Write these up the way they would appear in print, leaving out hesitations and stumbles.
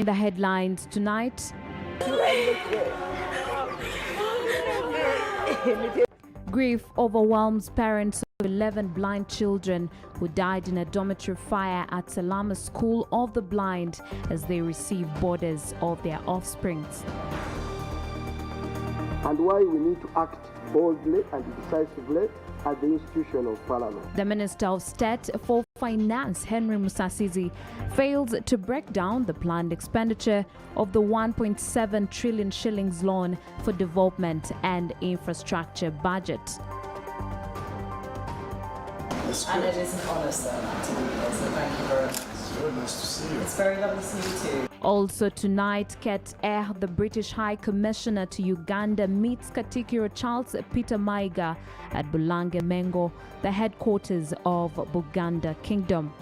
In the headlines tonight, grief overwhelms parents of 11 blind children who died in a dormitory fire at Salama School of the Blind as they receive bodies of their offsprings. And why we need to act boldly and decisively at the institution of Parliament. The Minister of State for Finance, Henry Musasizi, fails to break down the planned expenditure of the 1.7 trillion shillings loan for development and infrastructure budget. And it is an honor, sir, to be here, so thank you very much. It's very nice to see you. It's very lovely to see you too. Also tonight, Ket Air, the British High Commissioner to Uganda, meets KADUCU Charles Peter Maiga at Bulange Mengo, the headquarters of Buganda Kingdom.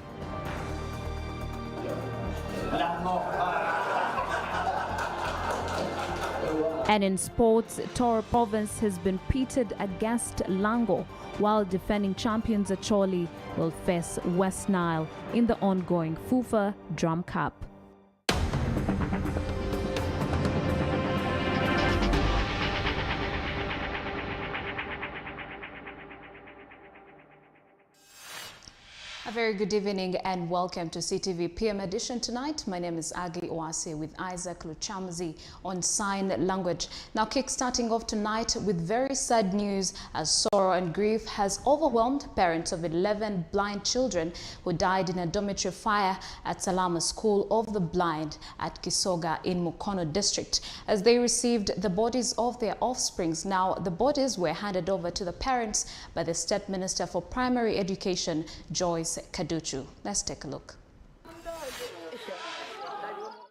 And in sports, Toro Province has been pitted against Lango, while defending champions Acholi will face West Nile in the ongoing FUFA Drum Cup. A very good evening and welcome to CTV PM edition tonight. My name is Agi Oase with Isaac Luchamzi on sign language. Now kick-starting off tonight with very sad news as sorrow and grief has overwhelmed parents of 11 blind children who died in a dormitory fire at Salama School of the Blind at Kisoga in Mukono district as they received the bodies of their offsprings. Now the bodies were handed over to the parents by the State Minister for Primary Education, Joyce KADUCU. Let's take a look.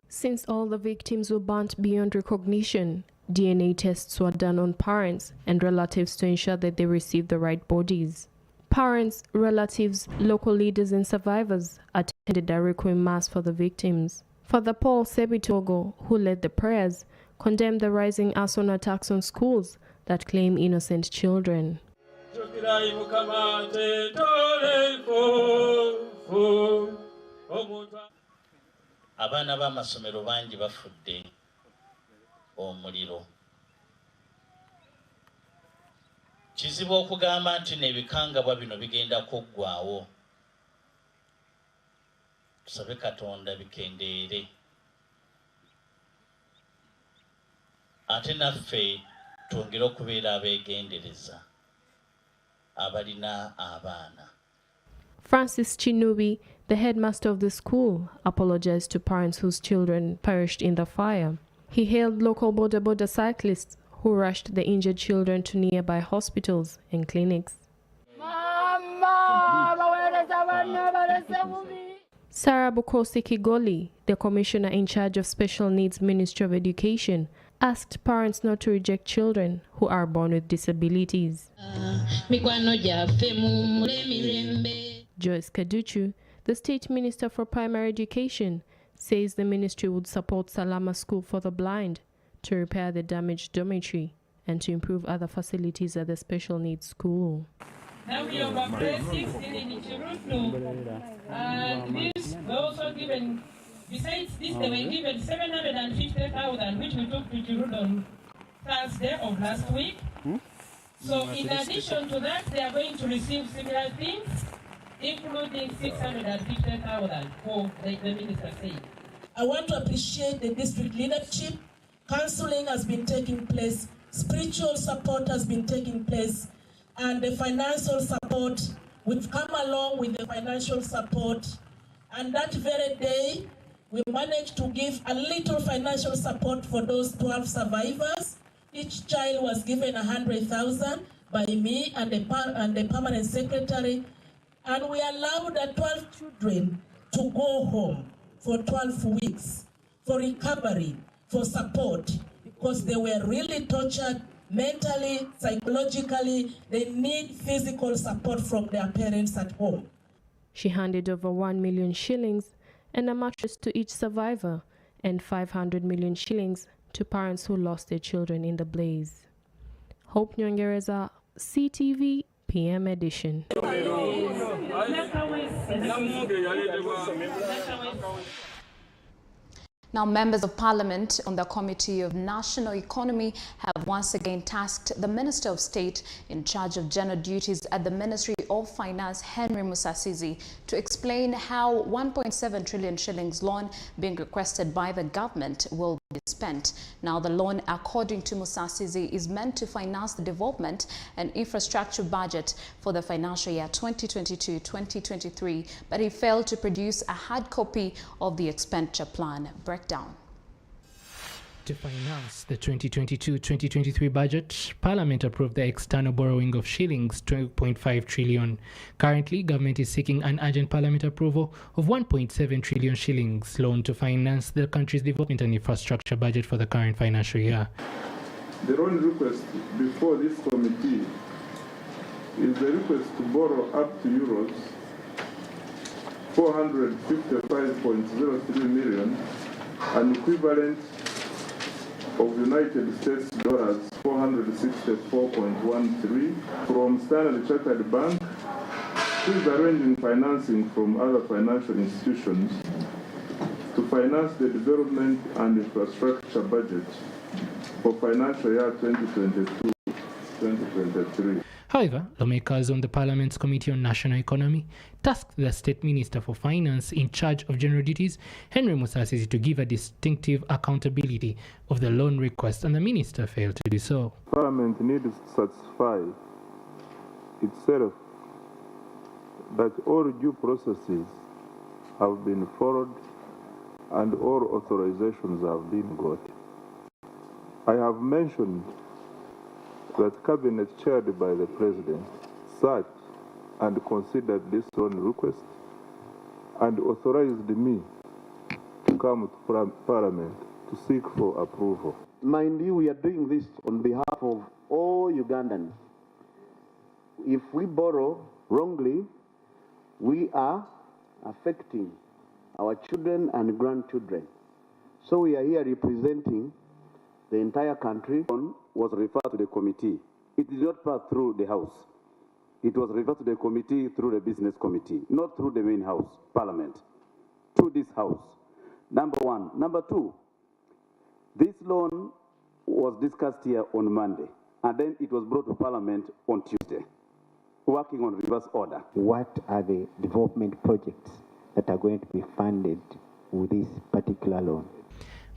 Since all the victims were burnt beyond recognition, DNA tests were done on parents and relatives to ensure that they received the right bodies. Parents, relatives, local leaders and survivors attended a requiem mass for the victims. Father Paul Sebitogo, who led the prayers, condemned the rising arson attacks on schools that claim innocent children. Abana b'amasomero bangi bafudde omuliro. Kizibu okugamba nti n'ebikangabwa bino bigenda kuggwaawo. Tusabe Katonda bikendeere. Ate naffe twongere okubeera abeegendereza abalina abaana. Francis Chinubi, the headmaster of the school, apologized to parents whose children perished in the fire. He hailed local border cyclists who rushed the injured children to nearby hospitals and clinics. Sarah Bukosi Kigoli, the commissioner in charge of Special Needs Ministry of Education, asked parents not to reject children who are born with disabilities. Joyce KADUCU, the State Minister for Primary Education, says the ministry would support Salama School for the Blind to repair the damaged dormitory and to improve other facilities at the special needs school. Now we have a grade 6 in Chirutnu, and this were also given, besides this they were given 750,000 which we took to Chirutnu on Thursday of last week. So in addition to that, they are going to receive similar things, including 650,000 for the minister said. I want to appreciate the district leadership. Counseling has been taking place, spiritual support has been taking place, and the financial support, we've come along with the financial support. And that very day, we managed to give a little financial support for those 12 survivors. Each child was given 100,000 by me and the permanent secretary. And we allowed the 12 children to go home for 12 weeks, for recovery, for support, because they were really tortured mentally, psychologically. They need physical support from their parents at home. She handed over 1 million shillings and a mattress to each survivor and 500 million shillings to parents who lost their children in the blaze. Hope Nyongereza, CTV PM edition. Now, members of Parliament on the Committee of National Economy have once again tasked the Minister of State in charge of general duties at the Ministry of Finance, Henry Musasizi, to explain how 1.7 trillion shillings loan being requested by the government will be spent. Now, the loan, according to Musasizi, is meant to finance the development and infrastructure budget for the financial year 2022-2023, but he failed to produce a hard copy of the expenditure plan breakdown. To finance the 2022-2023 budget, Parliament approved the external borrowing of shillings 2.5 trillion. Currently, government is seeking an urgent Parliament approval of 1.7 trillion shillings loan to finance the country's development and infrastructure budget for the current financial year. The loan request before this committee is the request to borrow up to euros 455.03 million, an equivalent of United States dollars 464.13 from Standard Chartered Bank, who is arranging financing from other financial institutions to finance the development and infrastructure budget for financial year 2022-2023. However, lawmakers on the Parliament's Committee on National Economy tasked the State Minister for Finance in charge of general duties, Henry Musasizi, to give a distinctive accountability of the loan request, and the minister failed to do so. Parliament needs to satisfy itself that all due processes have been followed and all authorizations have been got. I have mentioned that Cabinet chaired by the President sat and considered this loan request and authorized me to come to Parliament to seek for approval. Mind you, we are doing this on behalf of all Ugandans. If we borrow wrongly, we are affecting our children and grandchildren. So we are here representing the entire country. Was referred to the committee. It did not pass through the House. It was referred to the committee through the Business Committee, not through the main House, Parliament, to this House. Number one. Number two, this loan was discussed here on Monday, and then it was brought to Parliament on Tuesday, working on reverse order. What are the development projects that are going to be funded with this particular loan?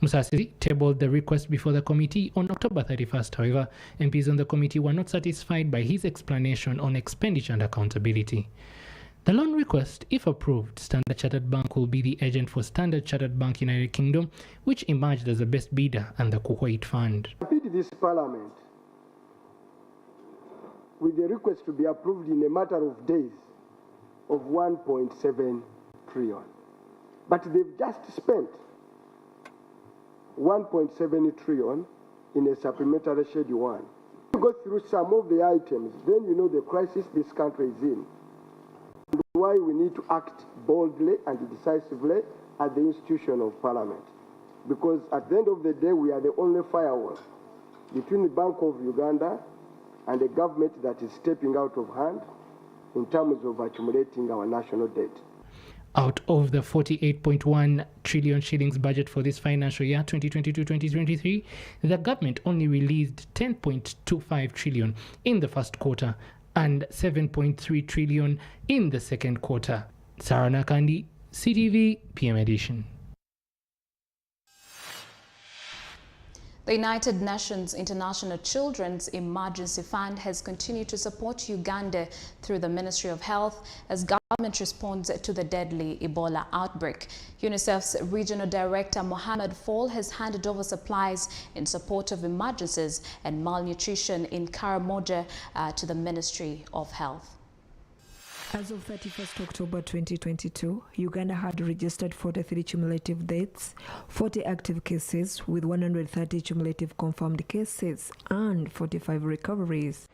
Musasizi tabled the request before the committee on October 31st. However, MPs on the committee were not satisfied by his explanation on expenditure and accountability. The loan request, if approved, Standard Chartered Bank will be the agent for Standard Chartered Bank United Kingdom, which emerged as the best bidder, and the Kuwait Fund. I bid this Parliament with the request to be approved in a matter of days of 1.7 trillion. But they've just spent 1.7 trillion in a supplementary Schedule 1. You go through some of the items, then you know the crisis this country is in. And why we need to act boldly and decisively at the institution of Parliament. Because at the end of the day, we are the only firewall between the Bank of Uganda and a government that is stepping out of hand in terms of accumulating our national debt. Out of the 48.1 trillion shillings budget for this financial year 2022-2023, the government only released 10.25 trillion in the first quarter and 7.3 trillion in the second quarter. Sarah Nakandi, CTV PM Edition. The United Nations International Children's Emergency Fund has continued to support Uganda through the Ministry of Health as government responds to the deadly Ebola outbreak. UNICEF's Regional Director Mohammed Fall has handed over supplies in support of emergencies and malnutrition in Karamoja to the Ministry of Health. As of 31st October 2022, Uganda had registered 43 cumulative deaths, 40 active cases with 130 cumulative confirmed cases and 45 recoveries.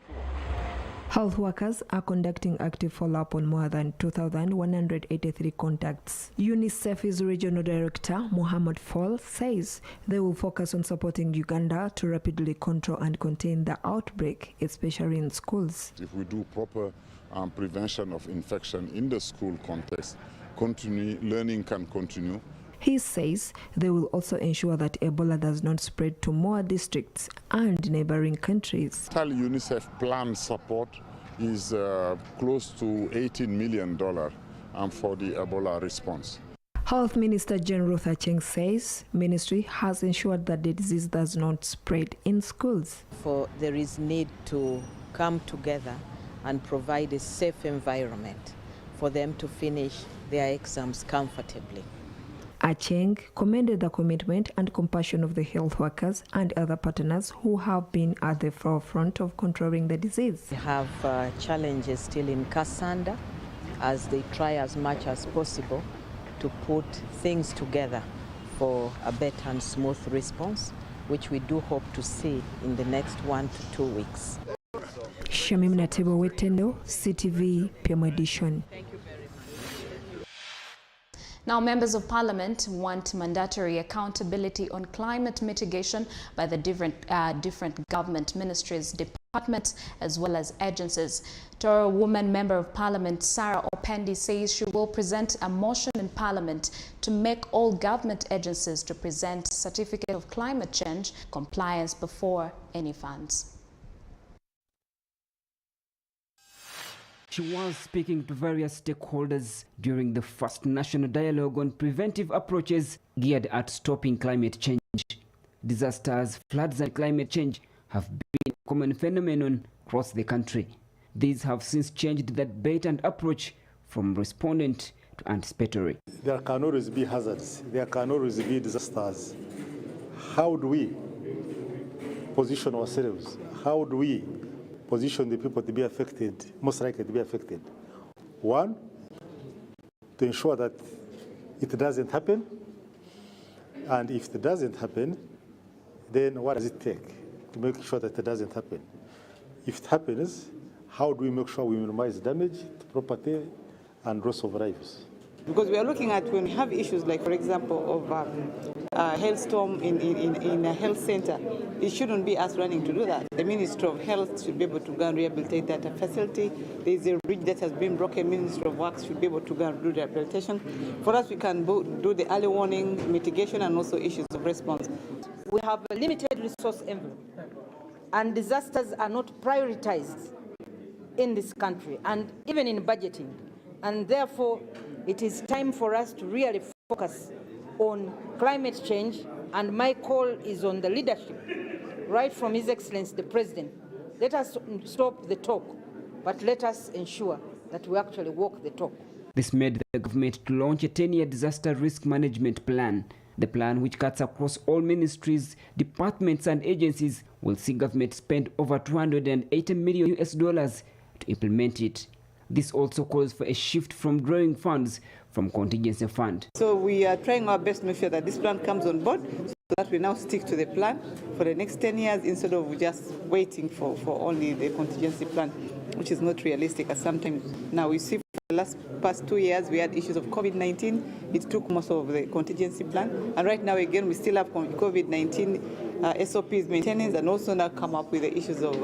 Health workers are conducting active follow-up on more than 2,183 contacts. UNICEF's Regional Director, Mohammed Fall, says they will focus on supporting Uganda to rapidly control and contain the outbreak, especially in schools. If we do proper prevention of infection in the school context, learning can continue. He says they will also ensure that Ebola does not spread to more districts and neighboring countries. Total UNICEF plan support is close to $18 million for the Ebola response. Health Minister Jane Ruth Acheng says ministry has ensured that the disease does not spread in schools. For there is need to come together and provide a safe environment for them to finish their exams comfortably. Acheng commended the commitment and compassion of the health workers and other partners who have been at the forefront of controlling the disease. We have challenges still in Kasanda as they try as much as possible to put things together for a better and smooth response, which we do hope to see in the next 1 to 2 weeks. Shamim Natebo Wetendo, CTV, PM Edition. Now, members of parliament want mandatory accountability on climate mitigation by the different government ministries, departments, as well as agencies. Toro woman member of parliament Sarah Opendi says she will present a motion in parliament to make all government agencies to present certificate of climate change compliance before any funds. She was speaking to various stakeholders during the first national dialogue on preventive approaches geared at stopping climate change. Disasters, floods and climate change have been a common phenomenon across the country. These have since changed the debate and approach from respondent to anticipatory. There can always be hazards. There can always be disasters. How do we position ourselves? How do we position the people to be affected, most likely to be affected? One, to ensure that it doesn't happen. And if it doesn't happen, then what does it take to make sure that it doesn't happen? If it happens, how do we make sure we minimize damage to property and loss of lives? Because we are looking at when we have issues like, for example, of hailstorm in a health center, it shouldn't be us running to do that. The Ministry of Health should be able to go and rehabilitate that facility. There is a bridge that has been broken. Ministry of Works should be able to go and do rehabilitation. For us, we can do the early warning, mitigation, and also issues of response. We have a limited resource envelope, and disasters are not prioritized in this country, and even in budgeting. And therefore, it is time for us to really focus on climate change, and my call is on the leadership, right from His Excellency the President. Let us stop the talk, but let us ensure that we actually walk the talk. This made the government to launch a 10-year disaster risk management plan. The plan, which cuts across all ministries, departments and agencies, will see government spend over $280 million to implement it. This also calls for a shift from drawing funds from contingency fund. So we are trying our best to make sure that this plan comes on board so that we now stick to the plan for the next 10 years instead of just waiting for only the contingency plan, which is not realistic. As sometimes now we see for the past 2 years we had issues of COVID-19. It took most of the contingency plan. And right now again we still have COVID-19 SOPs maintenance, and also now come up with the issues of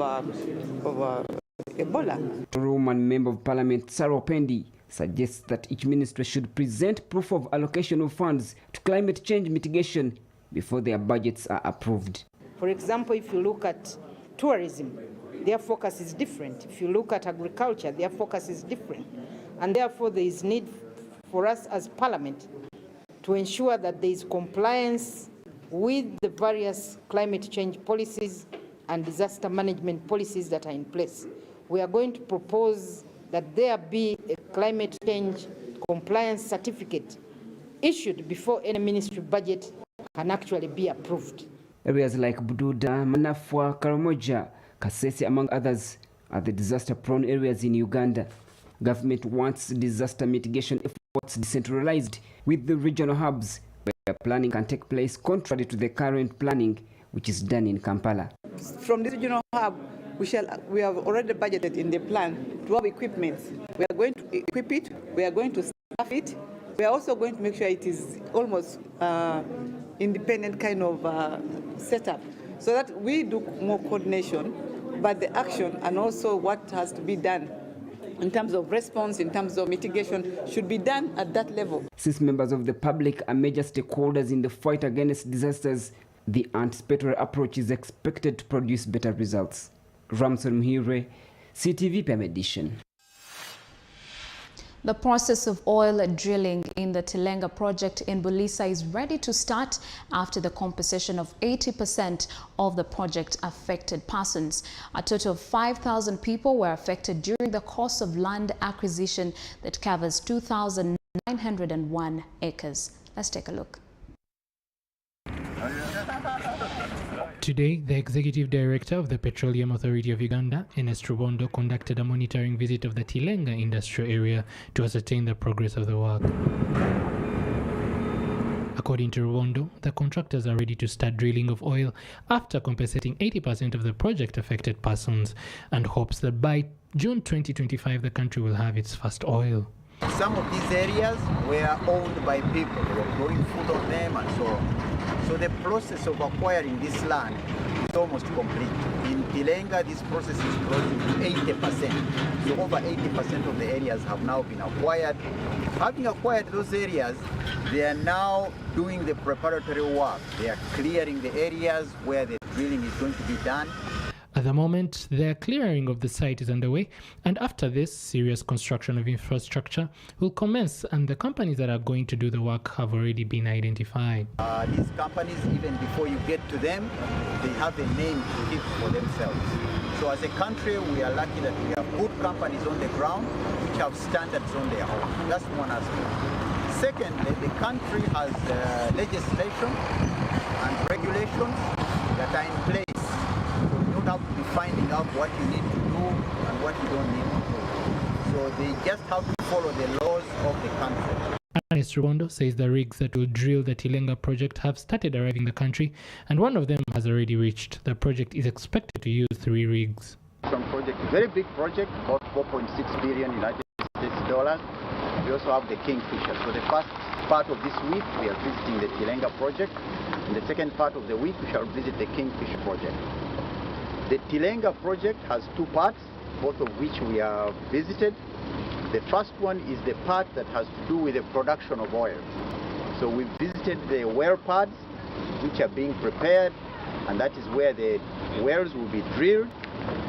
Ebola. Roman Member of Parliament Sarah Opendi suggests that each ministry should present proof of allocation of funds to climate change mitigation before their budgets are approved. For example, if you look at tourism, their focus is different. If you look at agriculture, their focus is different. And therefore, there is need for us as Parliament to ensure that there is compliance with the various climate change policies and disaster management policies that are in place. We are going to propose that there be a climate change compliance certificate issued before any ministry budget can actually be approved. Areas like Bududa, Manafwa, Karamoja, Kasese, among others, are the disaster-prone areas in Uganda. Government wants disaster mitigation efforts decentralized with the regional hubs, where planning can take place contrary to the current planning, which is done in Kampala. From this regional hub, we have already budgeted in the plan to have equipment. We are going to equip it, we are going to staff it, we are also going to make sure it is almost independent kind of setup, so that we do more coordination, but the action and also what has to be done in terms of response, in terms of mitigation, should be done at that level. Since members of the public are major stakeholders in the fight against disasters, the anticipatory approach is expected to produce better results. Ramson Mhire, CTV PM Edition. The process of oil drilling in the TILENGA project in Bulisa is ready to start after the compensation of 80% of the project affected persons. A total of 5,000 people were affected during the course of land acquisition that covers 2,901 acres. Let's take a look. Today, the Executive Director of the Petroleum Authority of Uganda, Ernest Rubondo, conducted a monitoring visit of the TILENGA industrial area to ascertain the progress of the work. According to Rubondo, the contractors are ready to start drilling of oil after compensating 80% of the project-affected persons, and hopes that by June 2025 the country will have its first oil. Some of these areas were owned by people. They were growing food on them and so on. So the process of acquiring this land is almost complete. In TILENGA, this process is close to 80%. So over 80% of the areas have now been acquired. Having acquired those areas, they are now doing the preparatory work. They are clearing the areas where the drilling is going to be done. At the moment, the clearing of the site is underway, and after this, serious construction of infrastructure will commence, and the companies that are going to do the work have already been identified. These companies, even before you get to them, they have a name to keep for themselves. So as a country, we are lucky that we have good companies on the ground which have standards on their own. That's one aspect. Secondly, the country has legislation and regulations that are in place. Have to be finding out what you need to do and what you don't need to do. So they just have to follow the laws of the country. Ernest Rubondo says the rigs that will drill the TILENGA project have started arriving in the country, and one of them has already reached. The project is expected to use 3 rigs. Some project, very big project, about 4.6 billion United States dollars. We also have the Kingfisher. So the first part of this week we are visiting the TILENGA project. In the second part of the week we shall visit the Kingfisher project. The TILENGA project has 2 parts, both of which we have visited. The first one is the part that has to do with the production of oil. So we visited the well pads, which are being prepared, and that is where the wells will be drilled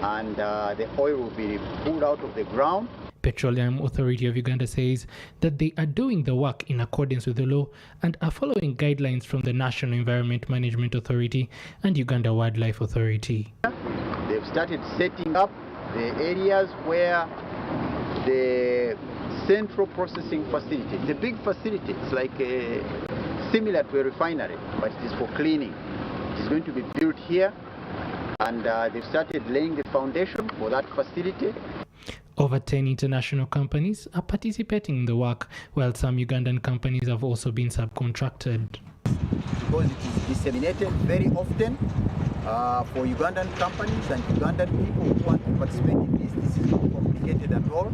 and the oil will be pulled out of the ground. Petroleum Authority of Uganda says that they are doing the work in accordance with the law and are following guidelines from the National Environment Management Authority and Uganda Wildlife Authority. They've started setting up the areas where the central processing facility, it's a big facility, it's like similar to a refinery, but it is for cleaning. It is going to be built here, and they've started laying the foundation for that facility. Over 10 international companies are participating in the work, while some Ugandan companies have also been subcontracted. Because it is disseminated very often for Ugandan companies and Ugandan people who want to participate in this. This is not complicated at all.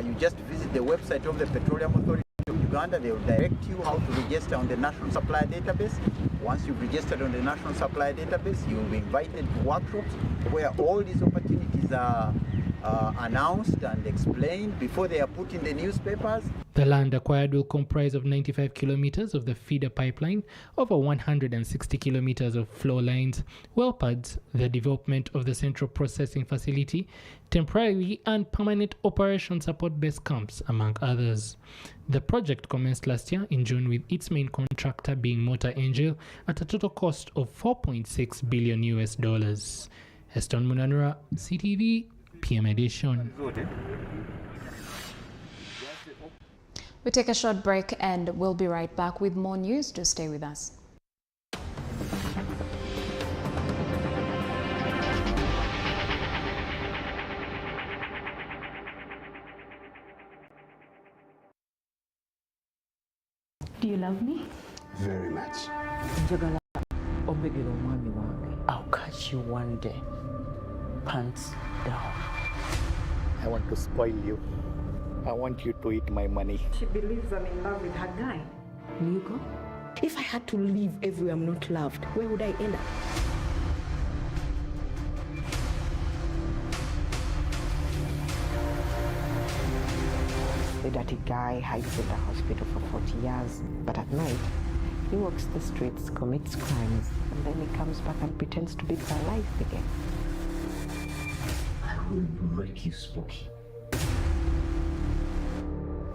You just visit the website of the Petroleum Authority of Uganda. They will direct you how to register on the National Supply Database. Once you've registered on the National Supply Database, you will be invited to workshops where all these opportunities are announced and explained before they are put in the newspapers. The land acquired will comprise of 95 kilometers of the feeder pipeline, over 160 kilometers of flow lines, well pads, the development of the central processing facility, temporary and permanent operation support base camps, among others. The project commenced last year in June, with its main contractor being Motor Angel at a total cost of $4.6 billion US. Heston Munanura, CTV, PM Edition. We take a short break and we'll be right back with more news. Just stay with us. Do you love me? Very much. I'll catch you one day. Pants down. I want to spoil you. I want you to eat my money. She believes I'm in love with her guy. You go? If I had to live everywhere I'm not loved, where would I end up? the dirty guy hides in the hospital for 40 years, but at night, he walks the streets, commits crimes, and then he comes back and pretends to be alive again. I will break you, Spooky.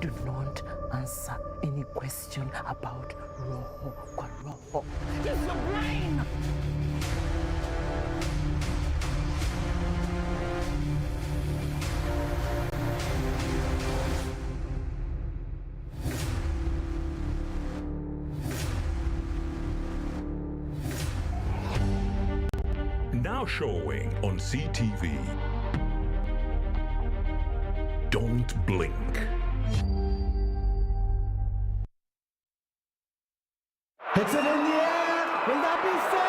Do not answer any question about Roho kwa Roho. It's the brain! Now showing on CTV. Don't blink. Hits it in the air! Will that be set?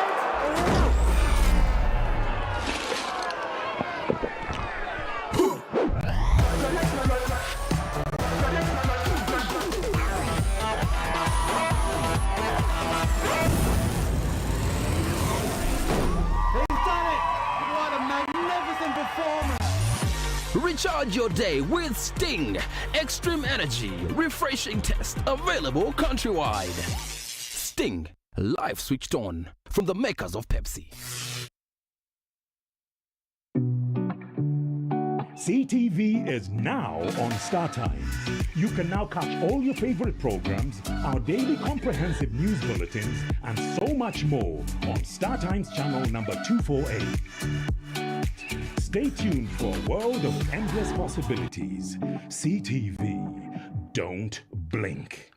Recharge your day with Sting. Extreme energy, refreshing taste, available countrywide. Sting, live switched on, from the makers of Pepsi. CTV is now on StarTimes. You can now catch all your favorite programs, our daily comprehensive news bulletins, and so much more on StarTimes channel number 248. Stay tuned for a world of endless possibilities. CTV. Don't blink.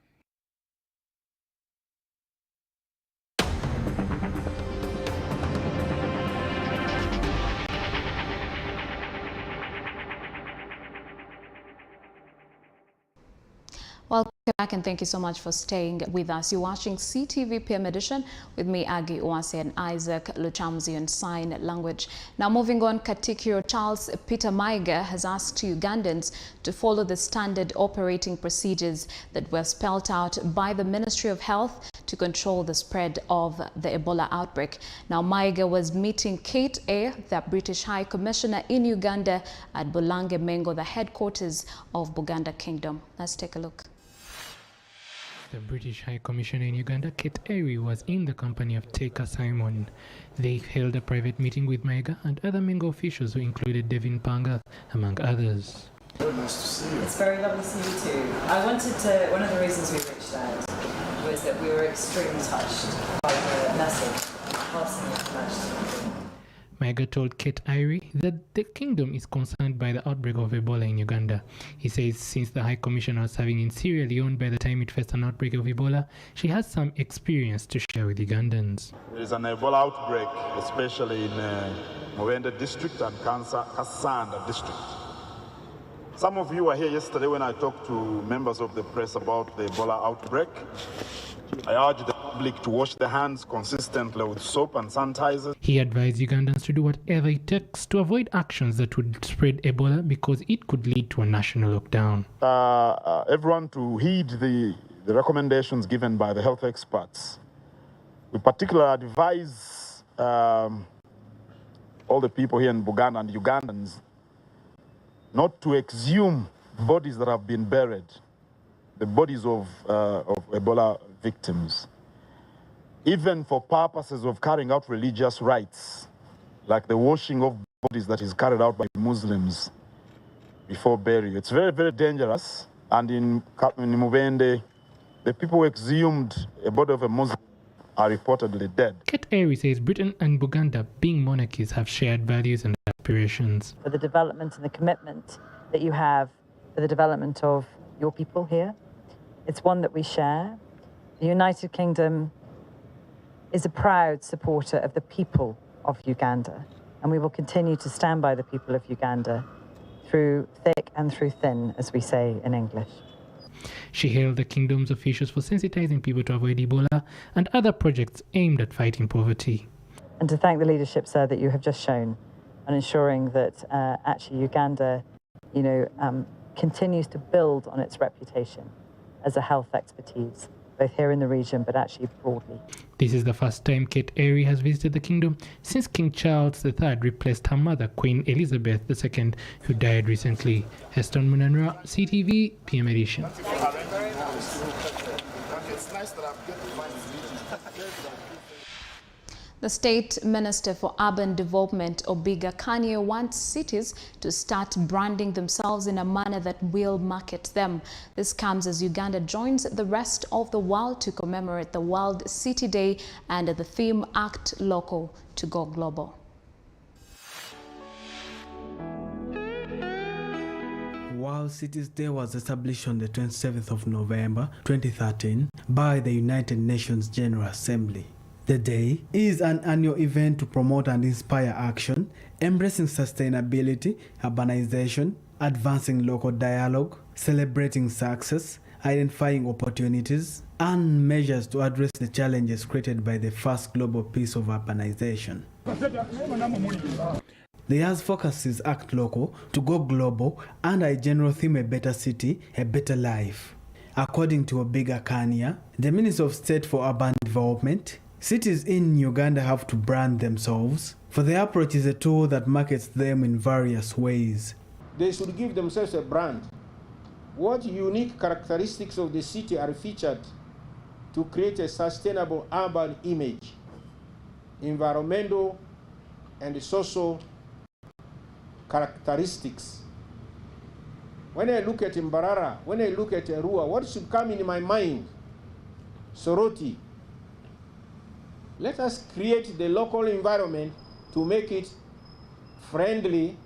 Welcome back and thank you so much for staying with us. You're watching CTV PM Edition with me, Aggie Uwase, and Isaac Luchamzi on sign language. Now moving on, KADUCU Charles Peter Maiga has asked Ugandans to follow the standard operating procedures that were spelled out by the Ministry of Health to control the spread of the Ebola outbreak. Now Maiga was meeting Kate A, the British High Commissioner in Uganda at Bulange Mengo, the headquarters of Buganda Kingdom. Let's take a look. The British High Commissioner in Uganda, Kate Airy, was in the company of Taker Simon. They held a private meeting with Maiga and other Mengo officials who included Devin Panga, among others. Very nice to see you. It's very lovely to see you too. I wanted to, one of the reasons we reached out was that we were extremely touched by the message passing the message. Maiga told Kate Airy that the kingdom is concerned by the outbreak of Ebola in Uganda. He says since the High Commissioner was serving in Sierra Leone by the time it faced an outbreak of Ebola, she has some experience to share with Ugandans. There is an Ebola outbreak, especially in Mwende district and Kasanda district. Some of you were here yesterday when I talked to members of the press about the Ebola outbreak. I urge the public to wash their hands consistently with soap and sanitizer. He advised Ugandans to do whatever it takes to avoid actions that would spread Ebola because it could lead to a national lockdown. Everyone to heed the recommendations given by the health experts. We particularly advise all the people here in Buganda and Ugandans not to exhume bodies that have been buried, the bodies of Ebola victims, even for purposes of carrying out religious rites, like the washing of bodies that is carried out by Muslims before burial. It's very, very dangerous. And in Mubende, the people who exhumed a body of a Muslim are reportedly dead. Kate Airy says Britain and Buganda, being monarchies, have shared values and aspirations. For the development and the commitment that you have for the development of your people here, it's one that we share. The United Kingdom is a proud supporter of the people of Uganda, and we will continue to stand by the people of Uganda through thick and through thin, as we say in English. She hailed the kingdom's officials for sensitizing people to avoid Ebola and other projects aimed at fighting poverty. And to thank the leadership, sir, that you have just shown on ensuring that actually Uganda, continues to build on its reputation as a health expertise both here in the region but actually broadly. This is the first time Kate Airy has visited the kingdom since King Charles III replaced her mother, Queen Elizabeth II, who died recently. Heston Munanra, CTV, PM Edition. The State Minister for Urban Development, Obiga Kanye, wants cities to start branding themselves in a manner that will market them. This comes as Uganda joins the rest of the world to commemorate the World City Day and the theme Act Local to Go Global. World Cities Day was established on the 27th of November 2013 by the United Nations General Assembly. The day is an annual event to promote and inspire action, embracing sustainability, urbanization, advancing local dialogue, celebrating success, identifying opportunities, and measures to address the challenges created by the first global piece of urbanization. The year's focus is Act Local to Go Global and a general theme, a better city, a better life. According to Obiga Kanye, the Minister of State for Urban Development, cities in Uganda have to brand themselves, for the approach is a tool that markets them in various ways. They should give themselves a brand. What unique characteristics of the city are featured to create a sustainable urban image, environmental and social characteristics. When I look at Mbarara, when I look at Arua, what should come in my mind? Soroti. Let us create the local environment to make it friendly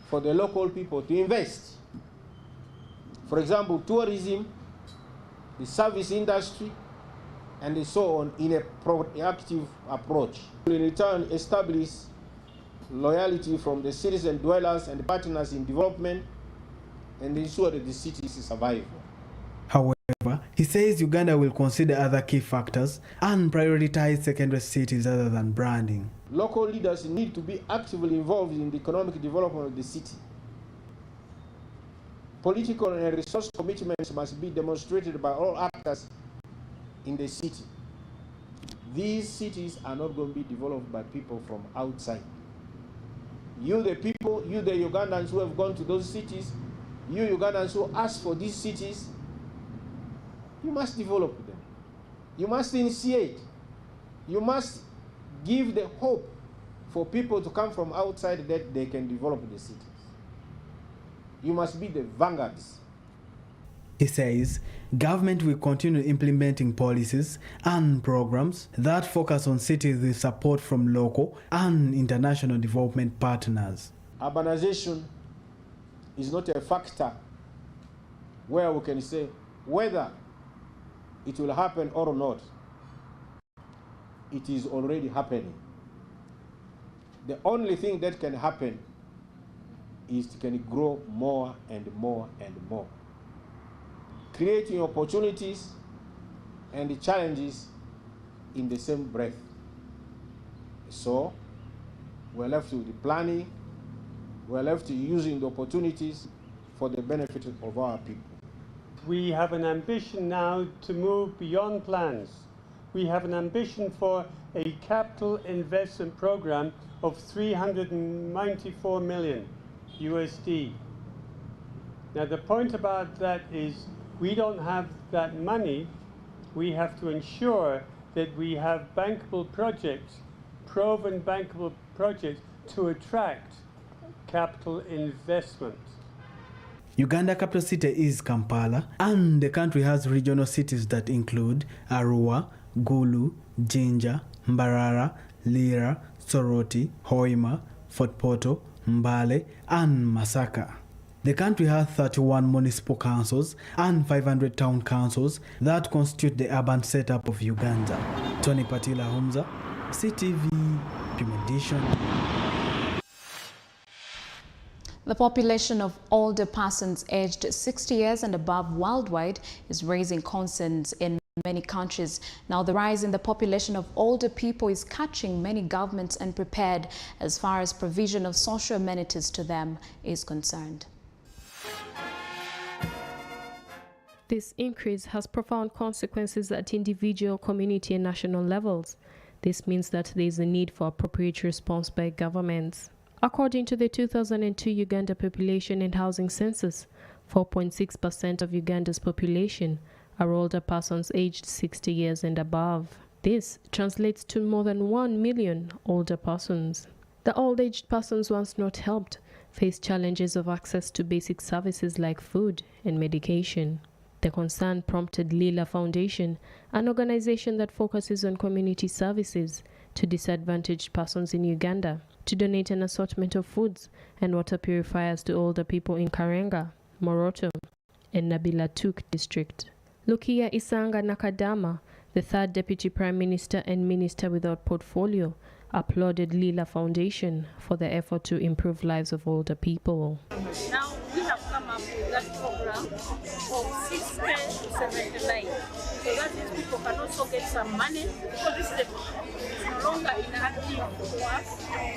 for the local people to invest. For example, tourism, the service industry, and so on in a proactive approach. In return, establish loyalty from the citizen dwellers and partners in development and ensure that the city is survival. However, he says Uganda will consider other key factors and prioritize secondary cities other than branding. Local leaders need to be actively involved in the economic development of the city. Political and resource commitments must be demonstrated by all actors in the city. These cities are not going to be developed by people from outside. You, the people, you, the Ugandans who have gone to those cities, you Ugandans who ask for these cities, you must develop them. You must initiate. You must give the hope for people to come from outside that they can develop the cities. You must be the vanguards. He says government will continue implementing policies and programs that focus on cities with support from local and international development partners. Urbanization is not a factor where we can say whether it will happen or not. It is already happening. The only thing that can happen is it can grow more and more and more, creating opportunities and challenges in the same breath. So we're left with the planning, we're left using the opportunities for the benefit of our people. We have an ambition now to move beyond plans. We have an ambition for a capital investment program of $394 million USD. Now the point about that is we don't have that money. We have to ensure that we have bankable projects, proven bankable projects to attract capital investment. Uganda capital city is Kampala, and the country has regional cities that include Arua, Gulu, Jinja, Mbarara, Lira, Soroti, Hoima, Fort Portal, Mbale, and Masaka. The country has 31 municipal councils and 500 town councils that constitute the urban setup of Uganda. Tony Patila Humza, CTV, PM Edition. The population of older persons aged 60 years and above worldwide is raising concerns in many countries. Now, the rise in the population of older people is catching many governments unprepared as far as provision of social amenities to them is concerned. This increase has profound consequences at individual, community, and national levels. This means that there is a need for appropriate response by governments. According to the 2002 Uganda Population and Housing Census, 4.6% of Uganda's population are older persons aged 60 years and above. This translates to more than 1 million older persons. The old-aged persons, once not helped, face challenges of access to basic services like food and medication. The concern prompted Lila Foundation, an organization that focuses on community services to disadvantaged persons in Uganda, to donate an assortment of foods and water purifiers to older people in Karenga, Moroto, and Nabila Tuk district. Lukia Isanga Nakadama, the third Deputy Prime Minister and Minister without portfolio, applauded Lila Foundation for the effort to improve lives of older people. Now we have come up with that program of 60 to 79. So that these people can also get some money because this is no longer inactive work,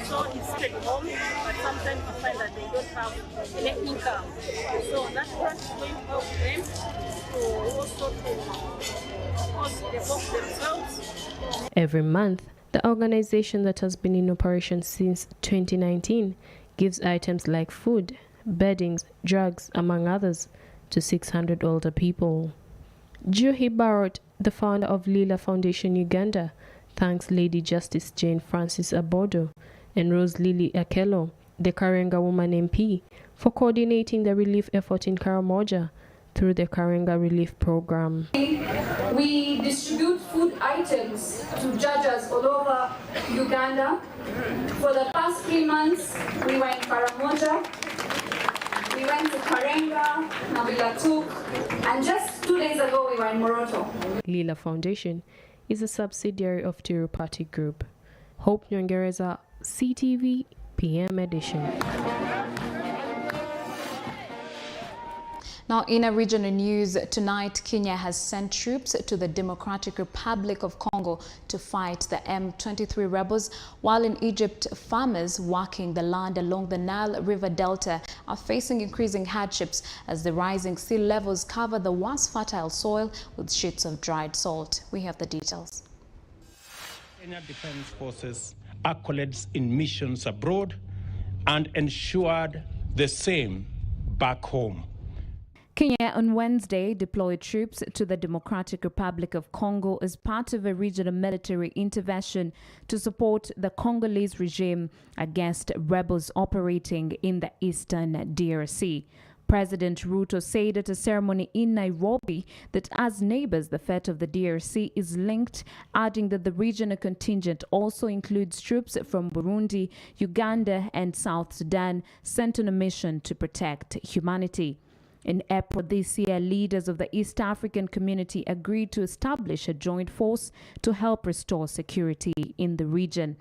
so it's staying home, but sometimes you find that they don't have any income. So that grant is going to help them to also develop themselves. Every month, the organization that has been in operation since 2019 gives items like food, bedding, drugs, among others, to 600 older people. Juhi Barrett, the founder of Lila Foundation Uganda, thanks Lady Justice Jane Francis Abodo and Rose Lily Akello, the Karenga Woman MP, for coordinating the relief effort in Karamoja through the Karenga Relief Program. We distribute food items to judges all over Uganda. For the past 3 months, we were in Karamoja, we went to Karenga, Nabila Tuk, and just 2 days ago we were in Moroto. Lila Foundation is a subsidiary of Tirupati Group. Hope Nyongereza, CTV, PM Edition. Now, in a regional news tonight, Kenya has sent troops to the Democratic Republic of Congo to fight the M23 rebels, while in Egypt, farmers working the land along the Nile River Delta are facing increasing hardships as the rising sea levels cover the once fertile soil with sheets of dried salt. We have the details. Kenya Defense Forces accolades in missions abroad and ensured the same back home. Kenya on Wednesday deployed troops to the Democratic Republic of Congo as part of a regional military intervention to support the Congolese regime against rebels operating in the eastern DRC. President Ruto said at a ceremony in Nairobi that as neighbors, the fate of the DRC is linked, adding that the regional contingent also includes troops from Burundi, Uganda, and South Sudan sent on a mission to protect humanity. In April this year, leaders of the East African community agreed to establish a joint force to help restore security in the region.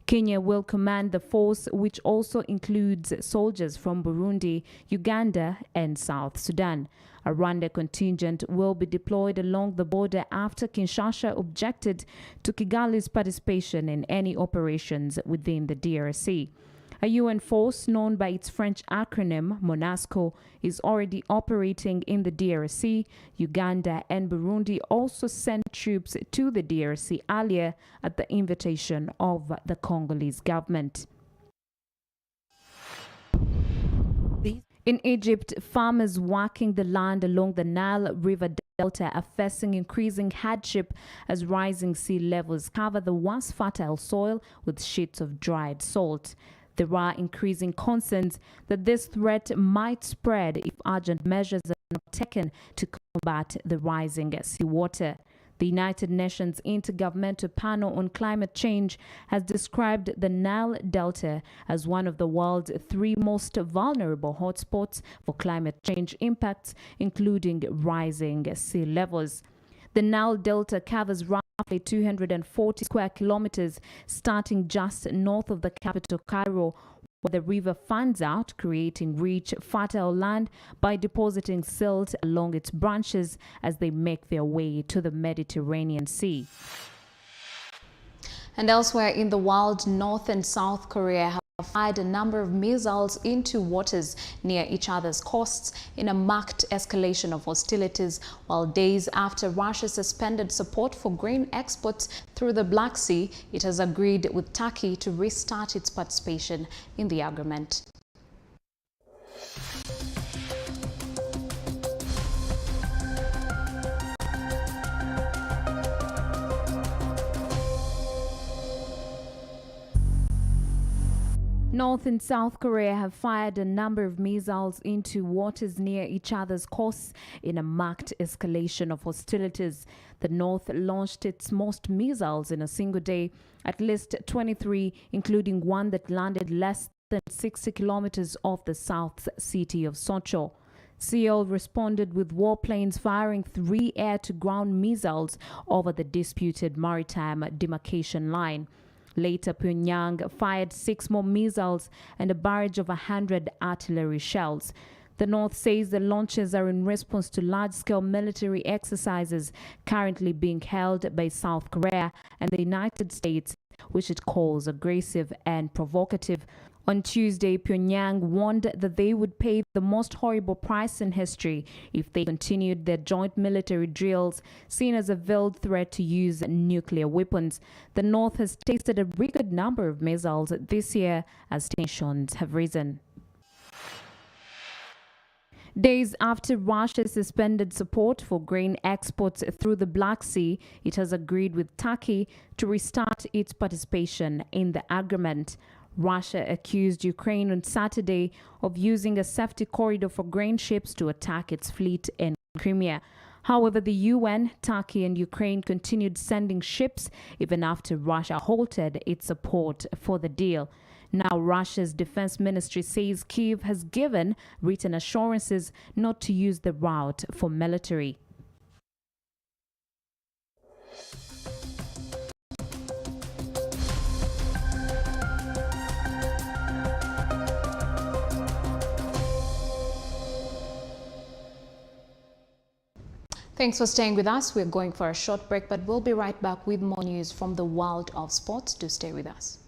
Kenya will command the force, which also includes soldiers from Burundi, Uganda, and South Sudan. A Rwanda contingent will be deployed along the border after Kinshasa objected to Kigali's participation in any operations within the DRC. A UN force known by its French acronym MONUSCO is already operating in the DRC. Uganda and Burundi also sent troops to the DRC earlier at the invitation of the Congolese government. In Egypt, farmers working the land along the Nile River Delta are facing increasing hardship as rising sea levels cover the once fertile soil with sheets of dried salt. There are increasing concerns that this threat might spread if urgent measures are not taken to combat the rising seawater. The United Nations Intergovernmental Panel on Climate Change has described the Nile Delta as one of the world's 3 most vulnerable hotspots for climate change impacts, including rising sea levels. The Nile Delta covers roughly 240 square kilometers, starting just north of the capital, Cairo, where the river fans out, creating rich, fertile land by depositing silt along its branches as they make their way to the Mediterranean Sea. And elsewhere in the world, North and South Korea have fired a number of missiles into waters near each other's coasts in a marked escalation of hostilities, while days after Russia suspended support for grain exports through the Black Sea, it has agreed with Turkey to restart its participation in the agreement. North and South Korea have fired a number of missiles into waters near each other's coasts in a marked escalation of hostilities. The North launched its most missiles in a single day, at least 23, including one that landed less than 60 kilometers off the South's city of Socho. Seoul responded with warplanes firing 3 air-to-ground missiles over the disputed maritime demarcation line. Later, Pyongyang fired 6 more missiles and a barrage of 100 artillery shells. The North says the launches are in response to large-scale military exercises currently being held by South Korea and the United States, which it calls aggressive and provocative. On Tuesday, Pyongyang warned that they would pay the most horrible price in history if they continued their joint military drills, seen as a veiled threat to use nuclear weapons. The North has tested a record number of missiles this year as tensions have risen. Days after Russia suspended support for grain exports through the Black Sea, it has agreed with Turkey to restart its participation in the agreement. Russia accused Ukraine on Saturday of using a safety corridor for grain ships to attack its fleet in Crimea. However, the UN, Turkey and Ukraine continued sending ships even after Russia halted its support for the deal. Now, Russia's defense ministry says Kyiv has given written assurances not to use the route for military. Thanks for staying with us. We're going for a short break, but we'll be right back with more news from the world of sports. Do stay with us.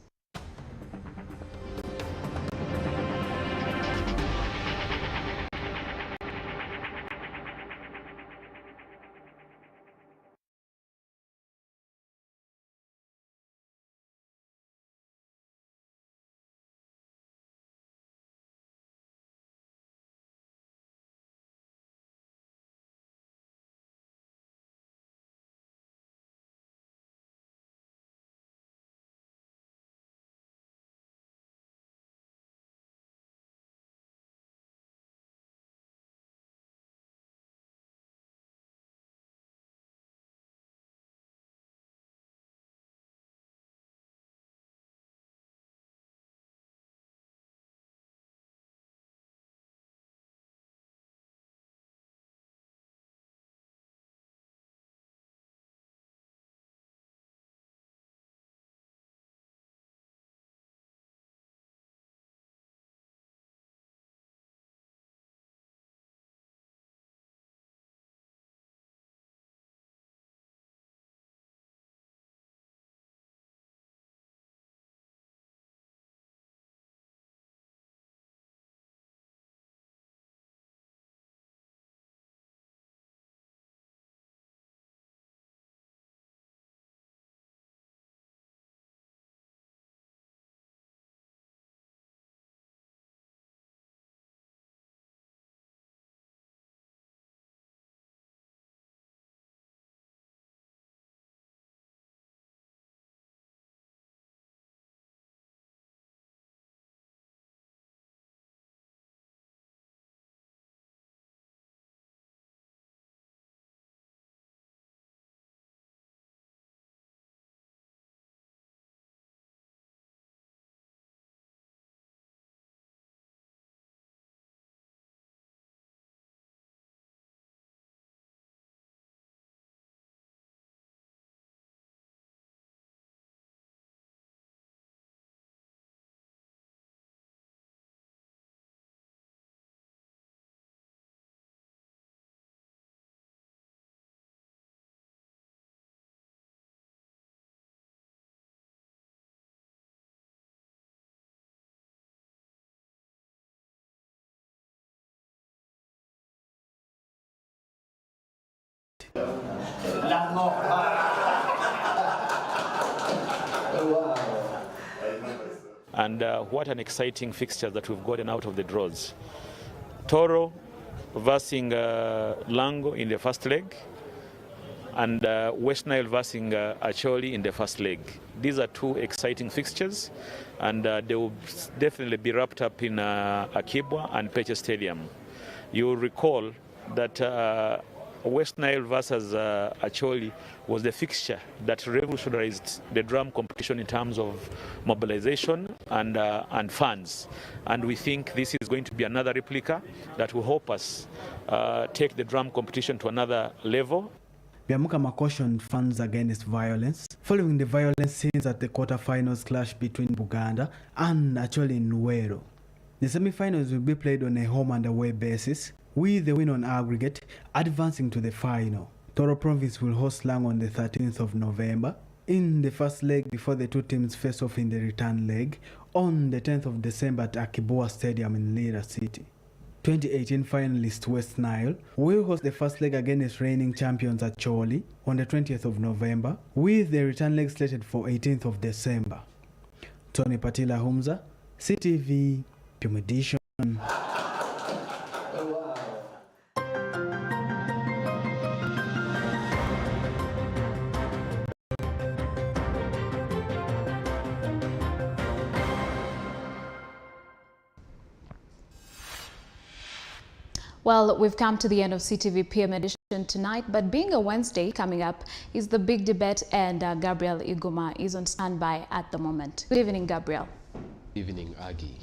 And what an exciting fixture that we've gotten out of the draws. Toro versus Lango in the first leg, and West Nile versus Acholi in the first leg. These are two exciting fixtures, and they will definitely be wrapped up in Akibwa and Peche Stadium. You will recall that West Nile versus Acholi was the fixture that revolutionized the drum competition in terms of mobilization and funds. And we think this is going to be another replica that will help us take the drum competition to another level. Biamukama cautioned fans against violence following the violent scenes at the quarterfinals clash between Buganda and Acholi in Nuero. The semi-finals will be played on a home and away basis, with the win on aggregate advancing to the final. Toro Province will host Lang on the 13th of November in the first leg before the two teams face off in the return leg on the 10th of December at Akibwa Stadium in Lira City. 2018 finalist West Nile will host the first leg against reigning champions at Acholi on the 20th of November, with the return leg slated for 18th of December. Tony Patila Humza, CTV, Puma Edition. Well, we've come to the end of CTV PM edition tonight, but being a Wednesday, coming up is the big debate, and Gabriel Iguma is on standby at the moment. Good evening, Gabriel. Good evening, Aggie.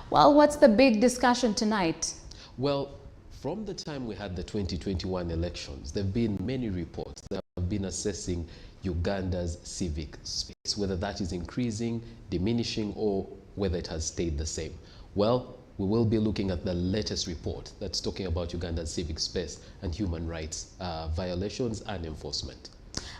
Well, what's the big discussion tonight? Well, from the time we had the 2021 elections, there have been many reports that have been assessing Uganda's civic space, whether that is increasing, diminishing, or whether it has stayed the same. Well, we will be looking at the latest report that's talking about Uganda's civic space and human rights violations and enforcement.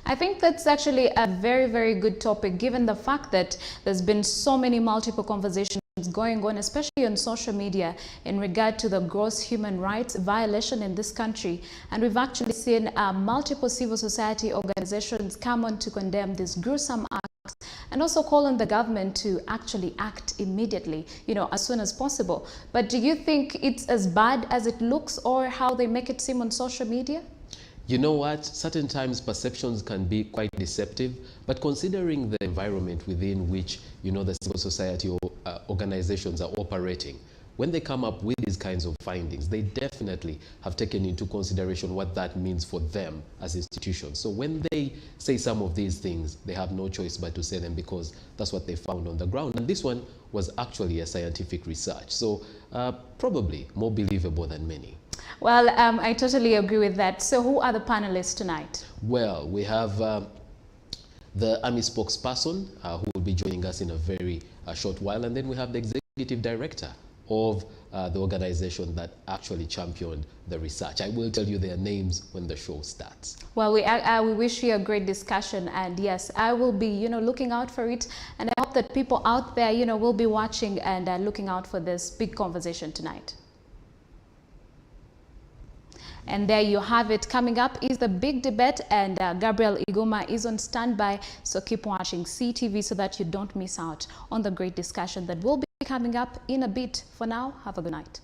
I think that's actually a very, very good topic, given the fact that there's been so many multiple conversations going on, especially on social media, in regard to the gross human rights violation in this country. And we've actually seen multiple civil society organizations come on to condemn these gruesome acts and also call on the government to actually act immediately, as soon as possible. But do you think it's as bad as it looks, or how they make it seem on social media? You know what? Certain times perceptions can be quite deceptive, but considering the environment within which, the civil society organizations are operating, when they come up with these kinds of findings, they definitely have taken into consideration what that means for them as institutions. So when they say some of these things, they have no choice but to say them, because that's what they found on the ground. And this one was actually a scientific research, so probably more believable than many. Well, I totally agree with that. So who are the panelists tonight? Well, we have the Army spokesperson who will be joining us in a very short while, and then we have the executive director of the organization that actually championed the research. I will tell you their names when the show starts. Well, we wish you a great discussion, and yes, I will be, looking out for it, and I hope that people out there, will be watching and looking out for this big conversation tonight. And there you have it. Coming up is the big debate, and Gabriel Iguma is on standby. So keep watching CTV so that you don't miss out on the great discussion that will be coming up in a bit. For now, have a good night.